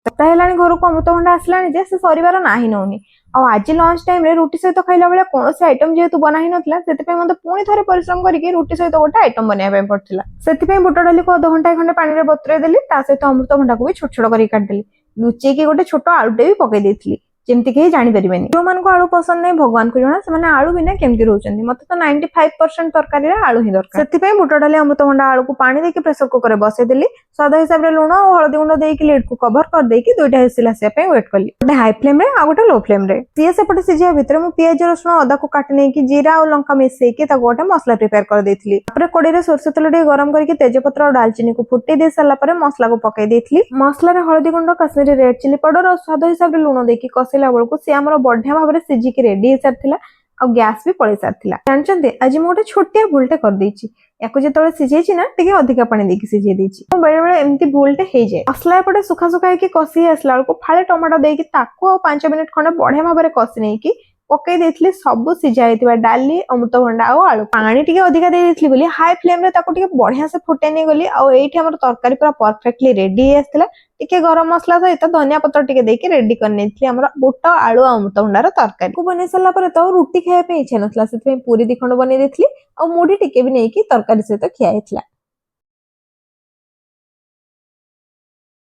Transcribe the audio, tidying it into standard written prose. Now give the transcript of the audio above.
सप्ताह हेलानी घर को अमृतभंडा आसलानी जे से सरिवार नाही नौनी आ आज लंच टाइम रे रुटी सहित खाइला बेले कोनोसी आइटम जेहेतु बना ही नथिला सेति मते पुणी थरे परिश्रम करके रुटी सहित गोटे आइटम बनाया पड़ता से बुट डाली को अध घंटा खंडे पानी रे बतुरे देली ता सहित अमृतभंडा को भी छोट छोट करके काट देली लुचेकी गोटे छोट आलूटे भी पकई देथिली जेमती कहीं जानी परिबेनी जो मान को आलू पसंद नहीं भगवान को जना से आलू बिना केमती रहउचंदी मते तो 95% तरकारी रे आलू ही दरकार सेति बुट डाली अमृतभंडा आलू को पानी देके प्रेशर कुकर रे बसे देली स्वाद हिसाब रे लूण और हळदी गुंड देके लिड को कवर कर देके दुईटा हिसिल आसे पे वेट करली गोटे हाई फ्लेम रे आ गोटे लो फ्लेम रे सीए सेपटे सिजिया भितर मु पियाज रसुण अदा को काट नै कि जीरा और लंका मिसै के ता गोटे मसला प्रिपेयर कर देथिली तापर कड़ी रे सरसो तेल दे गरम करके तेजपत्र और दालचीनी को फुटी दे साला पर मसला को पकाई देथिली मसला रे हळदी गुंड काश्मीरी रेड चिली पाउडर और स्वाद हिसाब रे लूण देके कसिला बेलको से हमर बढ़िया भाव सिझिकी रेडी सारा आ गैस भी पड़े सारा जानते आज मुझे गोटे छोटिया भूलटे कर देछि याको जो सिझे ना टे अधिका पानी देकी सिझे देछि बेले बेले एमती भूलटे हो जाए मसला एपटे सुखा सुखा होगी कषि आसला बेलू फाड़े टमाटो देकी ताको 5 मिनिट खंडे बढ़िया भाव में कषि नहीं पकई देथिली सब सिझा होइतिबा डाली अमृतभंडा और आलू पानी टिके अधिका दे देथिली बोली हाई फ्लेम रे ताको टिके बढ़िया से फुटे नहीं गली आ एठी हमर तरकारी पूरा परफेक्टली रेडी आस्तिला टिके गरम मसला सहित धनिया पत्र टिके देके रेडी कर नेथिली हमर बुट आलू अमृतभंडार तरकारी को बनै सला पर तो रुटी खाया पे इच्छा नथला सेति पूरी दिखंड बनै देथिली आ मुढी टिके भी नहीं कि तरकारी सहित खिया हेतला।